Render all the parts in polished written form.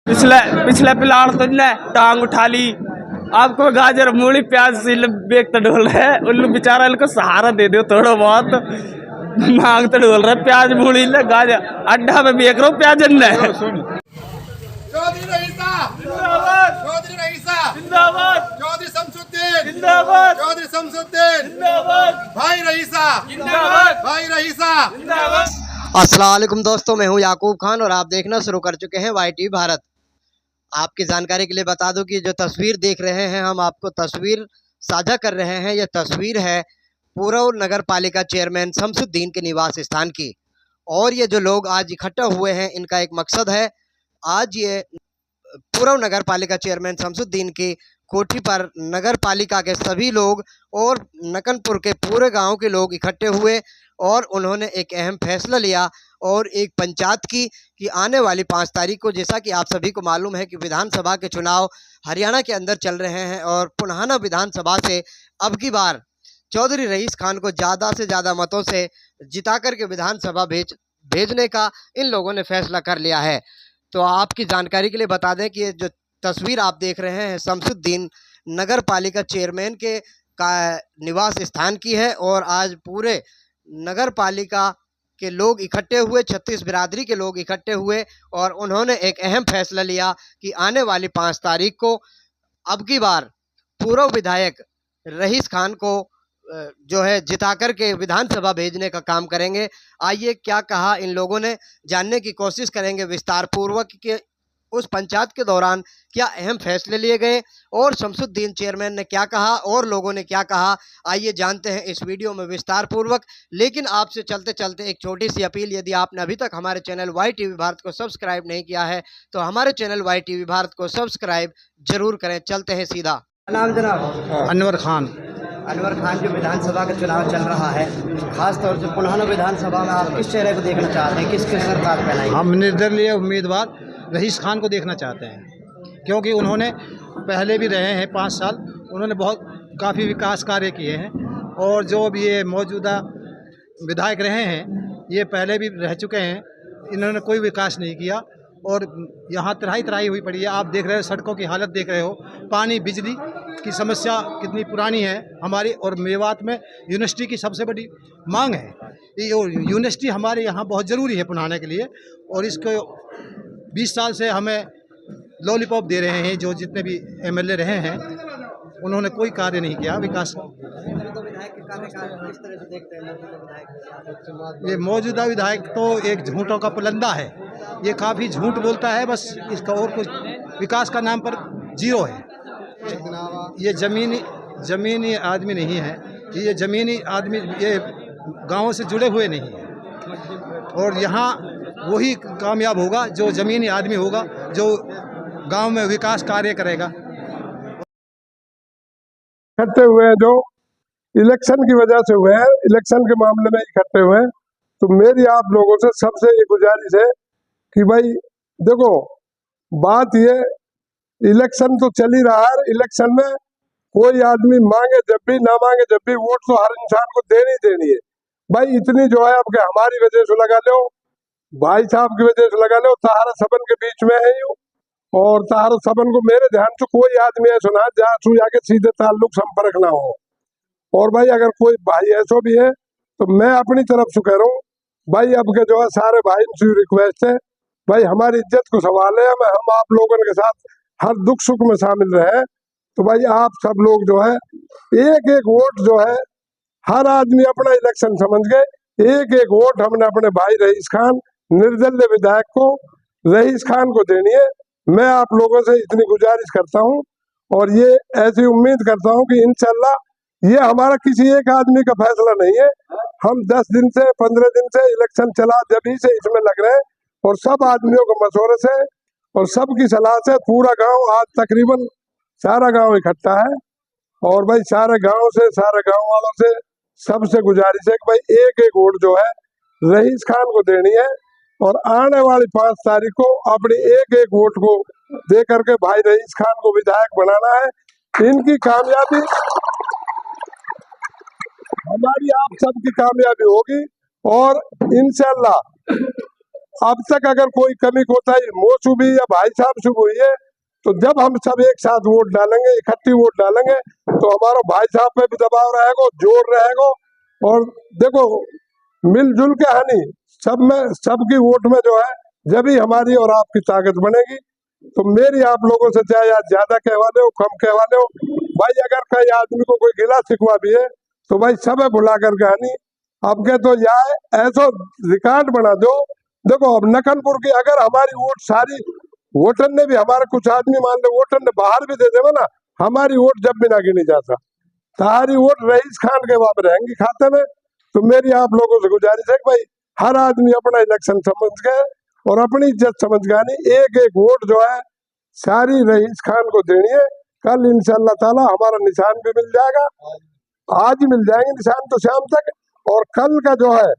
पिछले पिछले पिलाड़ तो ने टांग उठा ली। आपको गाजर मूली प्याज से बेग तो ढोल रहे उल्लू बेचारा इनको सहारा दे दो थोड़ा बहुत। मांग तो ढोल रहे प्याज मूली ले गाजर अड्डा में बेच रहा हूँ प्याज ने। चौधरी रईसा जिंदाबाद, चौधरी रईसा जिंदाबाद, चौधरी शमसुद्दीन जिंदाबाद, चौधरी शमसुद्दीन जिंदाबाद, भाई रईसा जिंदाबाद, भाई रईसा जिंदाबाद। अस्सलाम वालेकुम दोस्तों, मैं हूं याकूब खान और आप देखना शुरू कर चुके हैं YTV भारत। आपकी जानकारी के लिए बता दूं कि जो तस्वीर देख रहे हैं हम आपको तस्वीर साझा कर रहे हैं। यह तस्वीर है पूर्व नगर पालिका चेयरमैन शमसुद्दीन के निवास स्थान की। और ये जो लोग आज इकट्ठा हुए हैं इनका एक मकसद है। आज ये पूर्व नगर पालिका चेयरमैन शमसुद्दीन की कोठी पर नगर पालिका के सभी लोग और नकनपुर के पूरे गांव के लोग इकट्ठे हुए और उन्होंने एक अहम फैसला लिया और एक पंचायत की कि आने वाली 5 तारीख को, जैसा कि आप सभी को मालूम है कि विधानसभा के चुनाव हरियाणा के अंदर चल रहे हैं और पुनः विधानसभा से अब की बार चौधरी रईस खान को ज़्यादा से ज़्यादा मतों से जिता करके विधानसभा भेजने का इन लोगों ने फैसला कर लिया है। तो आपकी जानकारी के लिए बता दें कि ये जो तस्वीर आप देख रहे हैं शमसुद्दीन नगर पालिका चेयरमैन के का निवास स्थान की है। और आज पूरे नगर पालिका के लोग इकट्ठे हुए, 36 बिरादरी के लोग इकट्ठे हुए और उन्होंने एक अहम फैसला लिया कि आने वाली 5 तारीख को अब की बार पूर्व विधायक रईस खान को जो है जिता करके विधानसभा भेजने का काम करेंगे। आइए क्या कहा इन लोगों ने, जानने की कोशिश करेंगे विस्तार पूर्वक कि उस पंचायत के दौरान क्या अहम फैसले लिए गए और शमसुद्दीन चेयरमैन ने क्या कहा और लोगों ने क्या कहा। आइए जानते हैं इस वीडियो में विस्तार पूर्वक। लेकिन आपसे चलते चलते एक छोटी सी अपील, यदि आपने अभी तक हमारे चैनल YTV भारत को सब्सक्राइब नहीं किया है तो हमारे चैनल YTV भारत को सब्सक्राइब जरूर करें। चलते हैं सीधा। नाम जनाब? अनवर खान। अनवर खान, जो विधानसभा का चुनाव चल रहा है, खासतौर से पुनः विधानसभा में आप किस चेहरे को देखना चाहते हैं, किसके सरकार बनाएंगे? हम निर्दलीय उम्मीदवार रईस खान को देखना चाहते हैं क्योंकि उन्होंने पहले भी रहे हैं 5 साल, उन्होंने काफ़ी विकास कार्य किए हैं। और जो भी ये मौजूदा विधायक रहे हैं ये पहले भी रह चुके हैं, इन्होंने कोई विकास नहीं किया और यहाँ तराई हुई पड़ी है। आप देख रहे हो सड़कों की हालत देख रहे हो, पानी बिजली की समस्या कितनी पुरानी है हमारी। और मेवात में यूनिवर्सिटी की सबसे बड़ी मांग है, ये यूनिवर्सिटी हमारे यहाँ बहुत ज़रूरी है पुनाने के लिए। और इसको 20 साल से हमें लॉलीपॉप दे रहे हैं जो जितने भी MLA रहे हैं, उन्होंने कोई कार्य नहीं किया विकास। ये मौजूदा विधायक तो एक झूठों का पुलंदा है, ये काफ़ी झूठ बोलता है, बस इसका और कुछ विकास का नाम पर जीरो है। ये ज़मीनी आदमी नहीं है, ये ज़मीनी आदमी ये गाँव से जुड़े हुए नहीं है। और यहाँ वही कामयाब होगा जो ज़मीनी आदमी होगा, जो गांव में विकास कार्य करेगा। इकट्ठे हुए हैं जो इलेक्शन की वजह से हुए हैं, इलेक्शन के मामले में इकट्ठे हुए हैं। तो मेरी आप लोगों से सबसे ये गुजारिश है कि भाई देखो, बात ये इलेक्शन तो चल ही रहा है, इलेक्शन में कोई आदमी मांगे जब भी ना मांगे जब भी वोट तो हर इंसान को देनी है। भाई इतनी जो है अब हमारी वजह से लगा लो, भाई साहब की वजह से लगा लो, तहारा सबन के बीच में है यूँ। और तहारा सबन को मेरे ध्यान से कोई आदमी ऐसा ना जहाँ छू जाके सीधे ताल्लुक संपर्क ना हो। और भाई अगर कोई भाई ऐसा भी है तो मैं अपनी तरफ से कह रहा हूँ भाई, अब के जो है सारे भाई से रिक्वेस्ट है भाई, हमारी इज्जत को सवाल है, हम आप लोगों के साथ हर दुख सुख में शामिल रहे। तो भाई आप सब लोग जो है एक एक वोट जो है हर आदमी अपना इलेक्शन समझ गए, एक एक वोट हमने अपने भाई रईस खान निर्दलीय विधायक को रईस खान को देनी है। मैं आप लोगों से इतनी गुजारिश करता हूं और ये ऐसी उम्मीद करता हूं कि इंशाल्लाह ये हमारा किसी एक आदमी का फैसला नहीं है। हम 10 दिन से 15 दिन से इलेक्शन चला जब ही से इसमें लग रहे हैं और सब आदमियों के मशवरे से और सबकी सलाह से पूरा गांव आज तकरीबन सारा गांव इकट्ठा है। और भाई सारे गांव से, सारे गांव वालों से सबसे गुजारिश है कि भाई एक एक वोट जो है रईस खान को देनी है और आने वाली 5 तारीख को अपनी एक एक वोट को दे करके भाई रईस खान को विधायक बनाना है। इनकी कामयाबी हमारी आप सबकी कामयाबी होगी और इंशाल्लाह अब तक अगर कोई कमी कोताही मोचू भी या भाई साहब से हुई है, तो जब हम सब एक साथ वोट डालेंगे, इकट्ठी वोट डालेंगे, तो हमारा भाई साहब पे भी दबाव रहेगा, जोर रहेगा। और देखो मिलजुल के हानि सब में, सबकी वोट में जो है जब ही हमारी और आपकी ताकत बनेगी। तो मेरी आप लोगों से चाहे आज ज्यादा कहवा दो कम कहवा दो भाई, अगर कई आदमी को कोई गिला शिकवा भी है तो भाई सब है भुला कर कहानी। अब के तो या ऐसा रिकॉर्ड बना दो। देखो अब नकनपुर की अगर हमारी वोट सारी वोटर ने भी, हमारे कुछ आदमी मान लो वोटर ने बाहर भी दे देगा ना, हमारी वोट जब भी ना गिनी जाता, सारी वोट रईस खान के वापस रहेंगी खाते में। तो मेरी आप लोगों से गुजारिश है कि भाई हर आदमी अपना इलेक्शन समझ के और अपनी इज्जत समझ के आनी, एक एक वोट जो है सारी रईस खान को देनी है। कल इंशाअल्लाह ताला हमारा निशान भी मिल जाएगा, आज ही मिल जाएंगे निशान तो शाम तक। और कल का जो है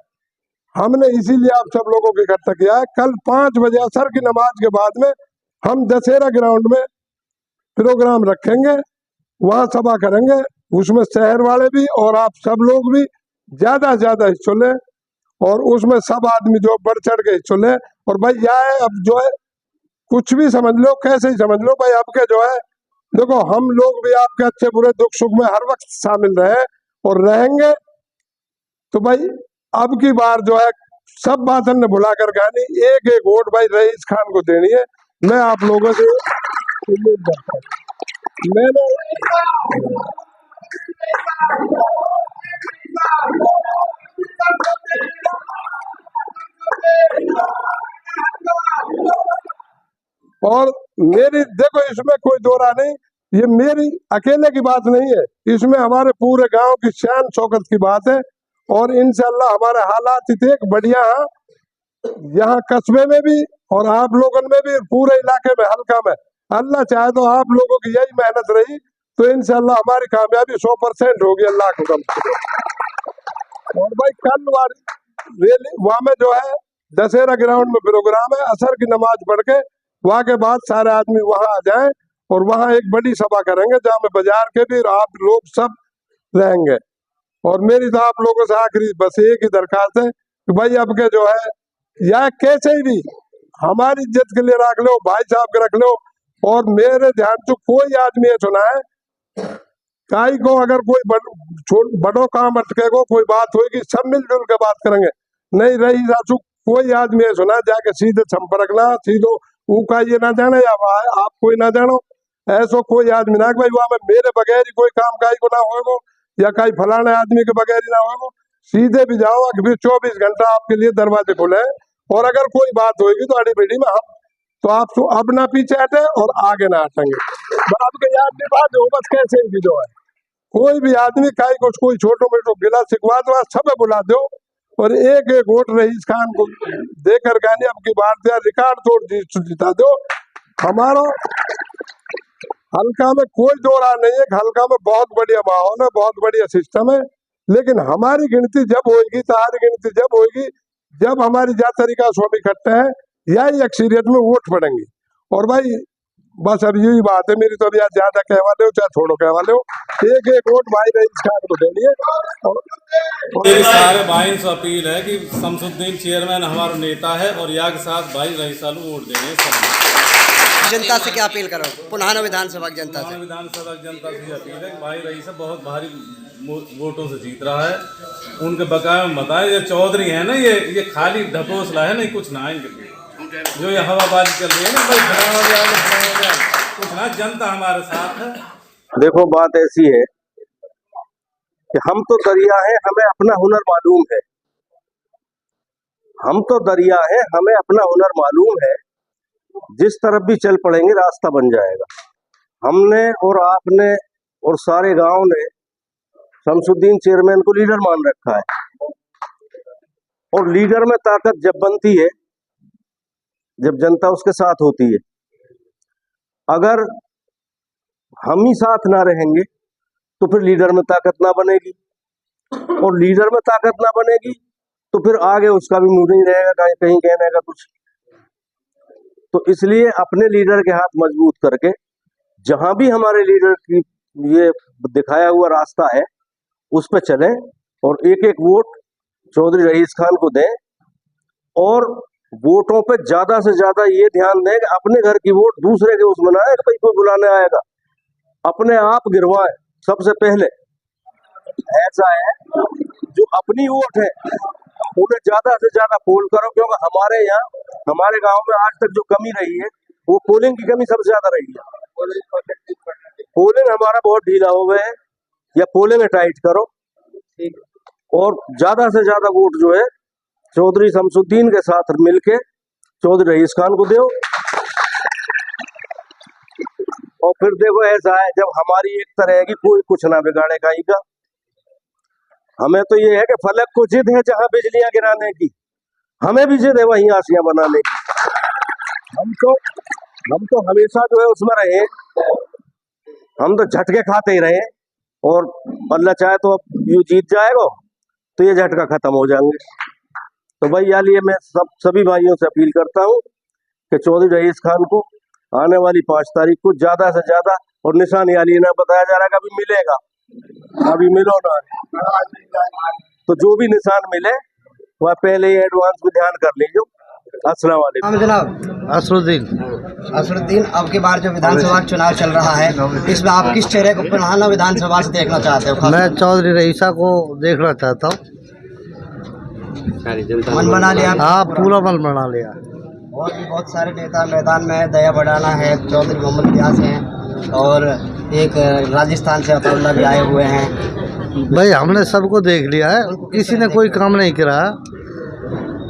हमने इसीलिए आप सब लोगों को इकट्ठा किया है, कल 5 बजे असर की नमाज के बाद में हम दशहरा ग्राउंड में प्रोग्राम रखेंगे, वहां सभा करेंगे। उसमें शहर वाले भी और आप सब लोग भी ज्यादा से ज्यादा हिस्सा लें और उसमें सब आदमी जो बढ़ चढ़ के हिस्सा लें। और भाई यह है, अब जो है कुछ भी समझ लो, कैसे ही समझ लो भाई, आपके जो है देखो हम लोग भी आपके अच्छे बुरे दुख सुख में हर वक्त शामिल रहे और रहेंगे। तो भाई अब की बार जो है सब बात हमने भुला कर गानी, एक एक वोट भाई रईस खान को देनी है। मैं आप लोगों से उम्मीद करता हूँ। मैंने और मेरी देखो इसमें कोई दोरा नहीं, ये मेरी अकेले की बात नहीं है, इसमें हमारे पूरे गांव की शान शौकत की बात है। और इंशाल्लाह हमारे हालात इतने बढ़िया हैं यहाँ कस्बे में भी और आप लोगों में भी, पूरे इलाके में हल्का में। अल्लाह चाहे तो आप लोगों की यही मेहनत रही तो इंशाल्लाह हमारी कामयाबी 100% होगी अल्लाह के हुक्म से। और भाई कल रैली वहाँ में जो है दशहरा ग्राउंड में प्रोग्राम है, असर की नमाज पढ़ के वहाँ के बाद सारे आदमी वहाँ आ जाएं और वहाँ एक बड़ी सभा करेंगे जहाँ में बाजार के भी आप लोग सब रहेंगे। और मेरी तो आप लोगों से आखिरी बस एक ही दरखास्त है कि भाई अब के जो है या कैसे ही भी हमारी इज्जत के लिए रख लो, भाई साहब के रख लो। और मेरे ध्यान से कोई आदमी ये सुना है काई को अगर कोई बड़ो काम अटकेगो, कोई बात होगी सब मिलजुल के बात करेंगे, नहीं रही सासू कोई आदमी ये सुना जाके सीधे संपर्क ना सीधो ऊका ये ना जाने या आप कोई ना जानो, ऐसो कोई आदमी ना भाई वहां में मेरे बगैर ही कोई काम काई को ना होगो या कई फलाने आदमी के बगैर ही ना होगो। सीधे भी जाओ, अभी 24 घंटा आपके लिए दरवाजे खुले हैं। और अगर कोई बात होगी तो अड़ी बेड़ी में हम तो आप तो अब ना पीछे हटे और आगे ना हटेंगे। आपके याद में बात हो बस कैसे भी जो है कोई भी आदमी काई कुछ कोई छोटो मोटो गिला शिकवा दो, सब बुला दो और एक एक वोट रईस खान को देकर गाने अब की बार दिया रिकॉर्ड तोड़ जीता दो। हमारा हल्का में कोई दो राह नहीं है, हल्का में बहुत बढ़िया माहौल है, बहुत बढ़िया सिस्टम है। लेकिन हमारी गिनती जब होगी, तुम्हारी गिनती जब होगी जब हमारी जात तरीका स्वामी इकट्ठे हैं यही अक्सरियत में वोट पड़ेंगे। और भाई बस अब यही बात है मेरी, तो अभी आज ज्यादा कहवा लो चाहे थोड़ा कहवा लो, एक एक वोट भाई रईस खान को देनी है। मेरे सारे भाई से अपील है कि शमसुद्दीन चेयरमैन हमारा नेता है और यहाँ के साथ भाई रईस साल वोट देंगे। जनता से क्या अपील करो, पुनः विधानसभा की जनता से? विधानसभा की जनता से अपील है कि भाई रईस बहुत भारी वोटों से जीत रहा है, उनके बकाया में बताए। ये चौधरी है ना, ये खाली ढकोसला है, नहीं कुछ ना है इनके जो ये हवाबाजी चल रही है ना भाई, कुछ ना, जनता हमारे साथ है। देखो बात ऐसी है कि हम तो दरिया हैं, हमें अपना हुनर मालूम है। हम तो दरिया हैं, हमें अपना हुनर मालूम है। जिस तरफ भी चल पड़ेंगे रास्ता बन जाएगा। हमने और आपने और सारे गांव ने शमसुद्दीन चेयरमैन को लीडर मान रखा है। और लीडर में ताकत जब बनती है जब जनता उसके साथ होती है। अगर हम ही साथ ना रहेंगे तो फिर लीडर में ताकत ना बनेगी, और लीडर में ताकत ना बनेगी तो फिर आगे उसका भी मुंह नहीं रहेगा कहीं कहने का कुछ। तो इसलिए अपने लीडर के हाथ मजबूत करके जहां भी हमारे लीडर की ये दिखाया हुआ रास्ता है उस पर चलें और एक एक वोट चौधरी रईस खान को दें। और वोटों पे ज्यादा से ज्यादा ये ध्यान दें कि अपने घर की वोट दूसरे के उसमें ना आए कि भाई कोई बुलाने आएगा, अपने आप गिरवाएं सबसे पहले। ऐसा है जो अपनी वोट है उन्हें ज्यादा से ज्यादा पोल करो, क्योंकि हमारे यहाँ हमारे गांव में आज तक जो कमी रही है वो पोलिंग की कमी सबसे ज्यादा रही है। पोलिंग हमारा बहुत ढीला हो गया है, या पोलिंग टाइट करो और ज्यादा से ज्यादा वोट जो है चौधरी शमसुद्दीन के साथ मिलके चौधरी रईस खान को दो। और फिर देखो ऐसा है जब हमारी एक तरह की कोई कुछ ना बिगाड़ेगा ही का। हमें तो ये है कि फलक को जिद है जहां बिजलियां गिराने की, हमें भी जिद है वहीं आसियां बनाने की। हम तो हमेशा जो है उसमें रहे, हम तो झटके खाते ही रहे और अल्लाह चाहे तो अब यू जीत जाएगा तो ये झटका खत्म हो जाएंगे। तो भाई यार ये मैं सभी भाइयों से अपील करता हूँ कि चौधरी रईस खान को आने वाली 5 तारीख को ज्यादा से ज्यादा, और निशान याली ना बताया जा रहा है कभी मिलेगा, अभी मिलो ना, तो जो भी निशान मिले वह पहले ही एडवांस में ध्यान कर लीजिए। अस्सलाम वालेकुम। नाम जनाब? असरुद्दीन। असरुद्दीन, अब की बार जो विधानसभा चुनाव चल रहा है इसमें आप किस चेहरे को पुनः विधानसभा से देखना चाहते हो? मैं चौधरी रईसा को देखना चाहता हूँ। मन बना लिया? हाँ, पूरा मन बना लिया। और भी बहुत सारे नेता मैदान में है, दया बढ़ाना है, चौधरी मोहम्मद व्यास हैं और एक राजस्थान से अतुल्ला भी आए हुए हैं। भाई हमने सबको देख लिया है, किसी ने कोई काम नहीं करा।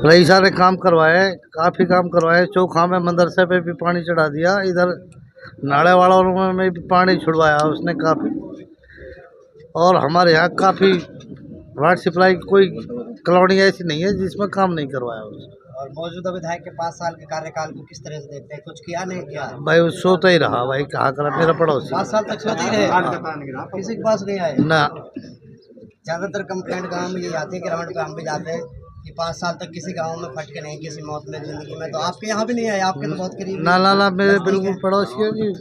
रईसा ने काम करवाए, काफ़ी काम करवाए। चौखा में मदरसे पे भी पानी चढ़ा दिया, इधर नाड़े वालों में भी पानी छुड़वाया उसने काफ़ी। और हमारे यहाँ काफ़ी वाटर सप्लाई कोई कॉलोनी ऐसी नहीं है जिसमें काम नहीं करवाया उसने। और मौजूदा विधायक के 5 साल के कार्यकाल को किस तरह से देखते हैं? कुछ किया नहीं किया? भाई वो सोता ही रहा, भाई कहाँ करा, मेरा पड़ोसी 5 साल तक सोते ही रहे, किसी के पास नहीं आए ना। ज़्यादातर कंप्लेंट गांव में ये आती है, ग्राउंड पे हम भी जाते हैं कि 5 साल तक किसी गांव में फटके नहीं, किसी मौत में जिंदगी में। तो आपके यहाँ भी नहीं आए? आपके तो बहुत करीब। ना मेरे बिल्कुल पड़ोसी है जी,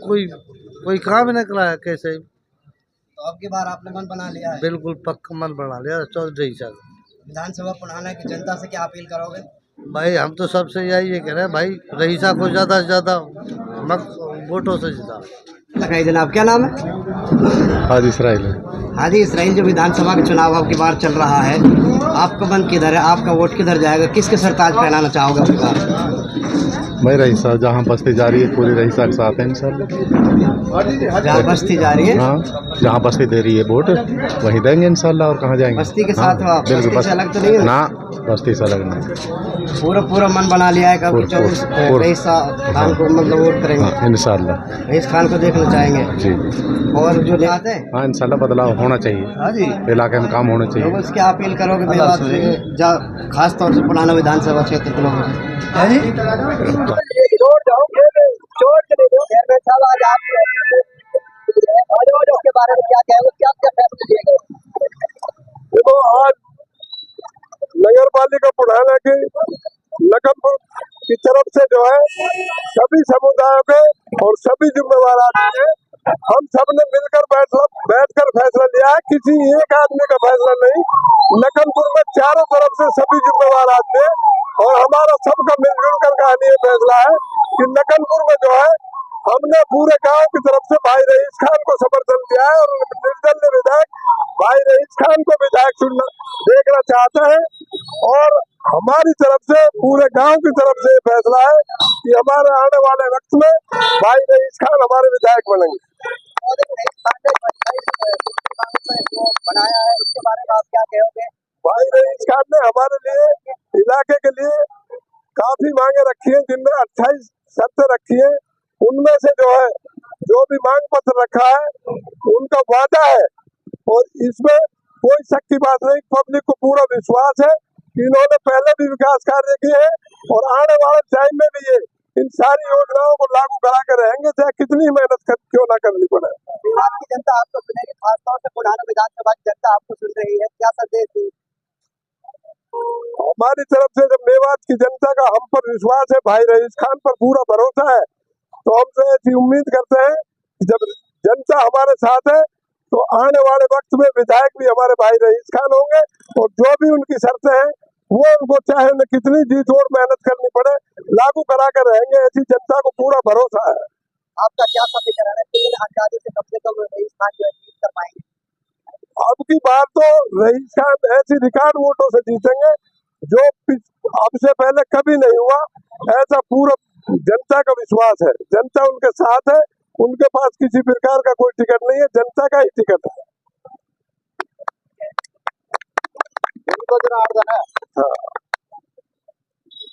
कोई काम ही नहीं कराया कैसे। तो अब की बार आपने मन बना लिया है? बिल्कुल पक्का मन बना लिया चौधरी रईसा। विधानसभा पुराना की जनता से क्या अपील करोगे? भाई हम तो सबसे यही कह रहे हैं भाई, रईसा को ज़्यादा से ज़्यादा वोटों से जिता। लगाई जनाब, क्या नाम है? हाजी इसराइल। हाजी इसराइल, जो विधानसभा का चुनाव अब की बार चल रहा है, आपका मन किधर है? आपका वोट किधर जाएगा? किसके सरताज पहनाना चाहोगे अब की बार? भाई रईसा जहाँ बस्ती जा रही है पूरी रईसा के साथ है इंशाल्लाह। जहाँ बस्ती जा रही है? हाँ, जहाँ बस्ती दे रही है वोट वहीं देंगे इंशाल्लाह। और कहाँ जाएंगे? बस्ती के साथ हो आप? बिल्कुल, बस्ती से अलग तो नहीं है? ना, बस्ती से अलग नहीं। पूरा मन बना लिया है कब रईसा खान को मतलब वोट करेंगे? हाँ, इंशाल्लाह रईस खान को देखना चाहेंगे जी। और जो आते हैं? हाँ इंशाल्लाह बदलाव होना चाहिए। हाँ जी, इलाके में काम होने चाहिए। लोगों से क्या अपील करोगे मेवात से, खास तौर से पुराना विधानसभा क्षेत्र के लोगों से? है जी? के बारे में क्या कहेंगे? क्या फैसले लिए गए? देखो आज नगर पालिका बुढ़ाना की लखनपुर की तरफ से जो है सभी समुदायों के और सभी जिम्मेवार आदमी हैं, हम सब ने मिलकर बैठकर फैसला लिया है। किसी एक आदमी का फैसला नहीं, लखनपुर में चारों तरफ से सभी जिम्मेवार आदमी हैं और हमारा सबका मिलजुल कर कहानी ये फैसला है कि लखनपुर में जो है हमने पूरे गांव की तरफ से भाई रईस खान को समर्थन दिया है और निर्दलीय विधायक भाई रईस खान को विधायक देखना चाहते हैं। और हमारी तरफ से पूरे गांव की तरफ से फैसला है कि हमारे आने वाले वक्त में भाई रईस खान हमारे विधायक बनेंगे। बनाया है, इसके बारे में आप क्या कहोगे? भाई रईस खान ने हमारे लिए इलाके के लिए काफी मांगे रखी है, जिनमें 28 शर्तें रखी है। उनमें से जो है जो भी मांग पत्र रखा है उनका वादा है और इसमें कोई शक की बात नहीं। पब्लिक को पूरा विश्वास है कि इन्होंने पहले भी विकास कार्य किए हैं और आने वाले टाइम में भी ये इन सारी योजनाओं को लागू करा के रहेंगे, चाहे कितनी मेहनत क्यों ना करनी पड़े। मेवात की जनता आपको सुनेगी, खासतौर से पुराना विधानसभा की जनता आपको सुन रही है, क्या संदेश दी? हमारी तरफ से जब मेवात की जनता का हम पर विश्वास है, भाई रईस खान पर पूरा भरोसा है, तो हम तो ऐसी उम्मीद करते हैं कि जब जनता हमारे साथ है तो आने वाले वक्त में विधायक भी हमारे भाई रईस खान होंगे और जो भी उनकी शर्तें हैं वो उनको चाहे न कितनी जी तोड़ मेहनत करनी पड़े, लागू करा कर रहेंगे, ऐसी जनता को पूरा भरोसा है। आपका क्या समीकरण है, कितने अंदाजे से कम रईस खान जो है जीत कर पाएंगे? अब की बार तो रईस खान ऐसी रिकॉर्ड वोटों से जीतेंगे जो अब से पहले कभी नहीं हुआ, ऐसा पूरा जनता का विश्वास है। जनता उनके साथ है, उनके पास किसी प्रकार का कोई टिकट नहीं है, जनता का ही टिकट है। तो जनार्दन है। हाँ।